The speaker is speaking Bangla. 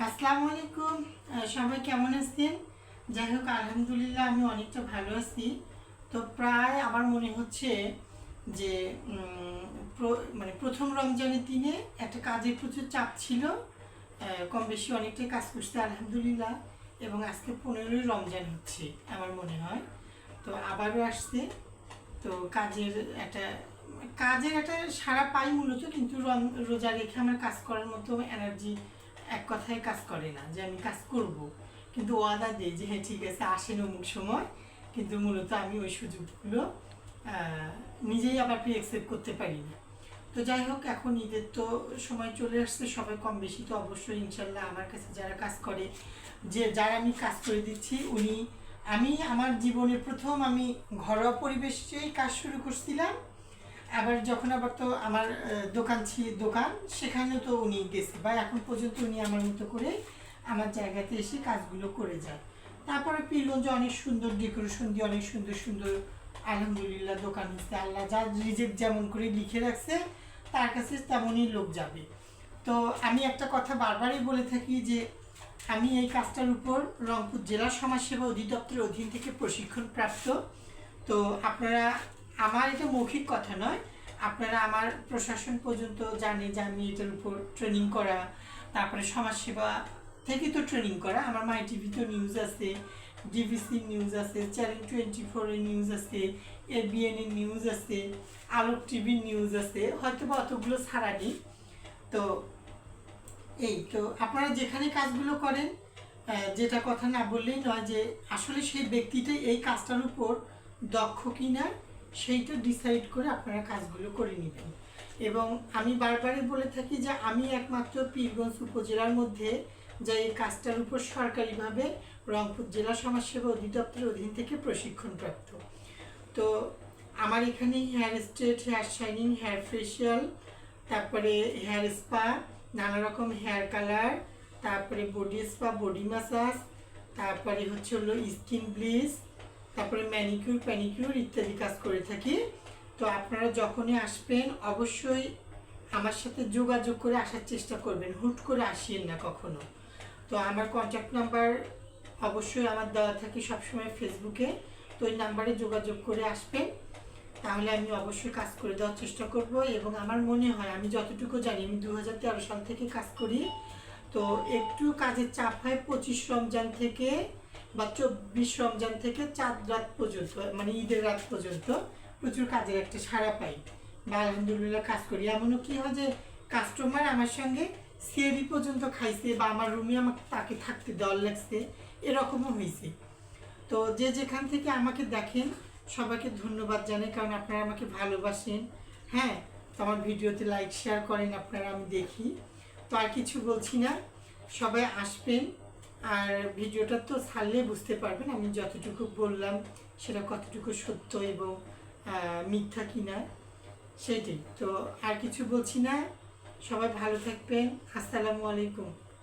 আসসালামু আলাইকুম। সবাই কেমন আছেন? যাই হোক, আলহামদুলিল্লাহ আমি অনেকটা ভালো আছি। তো প্রায় আমার মনে হচ্ছে যে মানে প্রথম রমজানের দিনে একটা কাজের প্রচুর চাপ ছিল। কম বেশি অনেকটাই কাজ করছে আলহামদুলিল্লাহ। এবং আজকে 15ই রমজান হচ্ছে আমার মনে হয়। তো আবারও আসছে। তো একটা কাজের একটা সারা পাই মূলত, কিন্তু রোজা রেখে আমার কাজ করার মতো এনার্জি এক কথায় কাজ করে না যে আমি কাজ করব। কিন্তু ওয়াদা দিই যে হ্যাঁ ঠিক আছে, আসেন অমুক সময়। কিন্তু মূলত আমি ওই সুযোগগুলো নিজেই আবার একসেপ্ট করতে পারি না। তো যাই হোক, এখন ঈদের তো সময় চলে আসছে, সবাই কম বেশি তো অবশ্যই ইনশাল্লাহ আমার কাছে যারা কাজ করে, যারা আমি কাজ করে দিচ্ছি আমি আমার জীবনের প্রথম আমি ঘরোয়া পরিবেশেই কাজ শুরু করছিলাম। আবার যখন তো আমার দোকান সেখানেও তো উনি গেছে, বা এখন পর্যন্ত উনি আমার মতো করে আমার জায়গাতে এসে কাজগুলো করে যায়। তারপরে পীরগঞ্জে অনেক সুন্দর ডেকোরেশন দিয়ে অনেক সুন্দর সুন্দর আলহামদুলিল্লাহ দোকান হচ্ছে। আল্লাহ যা রিজেক্ট যেমন করে লিখে রাখছে তার কাছে তেমনই লোক যাবে। তো আমি একটা কথা বারবারই বলে থাকি যে আমি এই কাজটার উপর রংপুর জেলা সমাজসেবা অধিদপ্তরের অধীন থেকে প্রশিক্ষণ প্রাপ্ত। তো আপনারা, আমার এটা মৌখিক কথা নয়, আপনারা আমার প্রশাসন পর্যন্ত জানে যে আমি এটার উপর ট্রেনিং করা। তারপরে সমাজসেবা থেকে তো ট্রেনিং করা, আমার মাই টিভিতেও নিউজ আছে, ডিবিসি নিউজ আছে, চ্যানেল 24 এর নিউজ আছে, এবিএন এর নিউজ আছে, আলোক টিভির নিউজ আছে, হয়তো বা অতগুলো ছাড়া নেই। তো এই তো আপনারা যেখানে কাজগুলো করেন, যেটা কথা না বললেই নয় যে আসলে সেই ব্যক্তিটা এই কাজটার উপর দক্ষ কিনা সেইটা ডিসাইড করে আপনারা কাজগুলো করে নেবেন। এবং আমি বারবারই বলে থাকি যে আমি একমাত্র পীরগঞ্জ উপজেলার মধ্যে যে এই কাজটার উপর সরকারিভাবে রংপুর জেলা সমাজসেবা অধিদপ্তরের অধীন থেকে প্রশিক্ষণপ্রাপ্ত। তো আমার এখানে hair straight, hair shining, hair facial, তারপরে হেয়ার স্পা, নানা রকম হেয়ার কালার, তারপরে বডি স্পা, বডি ম্যাসাজ, তারপরে হলো স্কিন ব্লিচ, তারপরে ম্যানিকিউর প্যানিকিউর ইত্যাদি কাজ করে থাকি। তো আপনারা যখনই আসবেন অবশ্যই আমার সাথে যোগাযোগ করে আসার চেষ্টা করবেন, হুট করে আসিয়েন না কখনো। তো আমার কন্ট্যাক্ট নাম্বার অবশ্যই আমার দেওয়া থাকে সবসময় ফেসবুকে। তো ওই নাম্বারে যোগাযোগ করে আসবেন, তাহলে আমি অবশ্যই কাজ করে দেওয়ার চেষ্টা করব। এবং আমার মনে হয়, আমি যতটুকু জানি, আমি 2013 সাল থেকে কাজ করি। তো একটু কাজের চাপ হয় 25 রমজান থেকে বা 24 রমজান থেকে চাঁদ রাত পর্যন্ত, মানে ঈদের রাত পর্যন্ত প্রচুর কাজের একটা সাড়া পাই বা আলহামদুলিল্লাহ কাজ করি। এমনও কি হয় যে কাস্টমার আমার সঙ্গে সিএডি পর্যন্ত খাইছে, বা আমার রুমে আমাকে তাকে থাকতে দেওয়ার লাগছে, এরকমও হয়েছে। তো যে যেখান থেকে আমাকে দেখেন সবাইকে ধন্যবাদ জানাই, কারণ আপনারা আমাকে ভালোবাসেন। হ্যাঁ, তো আমার ভিডিওতে লাইক শেয়ার করেন আপনারা, আমি দেখি। তো আর কিছু বলছি না, সবাই আসবেন। আর ভিডিওটা তো ছাড়লে বুঝতে পারবেন আমি যতটুকু বললাম সেটা কতটুকু সত্য এবং মিথ্যা কিনা, সেইটাই। তো আর কিছু বলছি না, সবাই ভালো থাকবেন। আসসালামু আলাইকুম।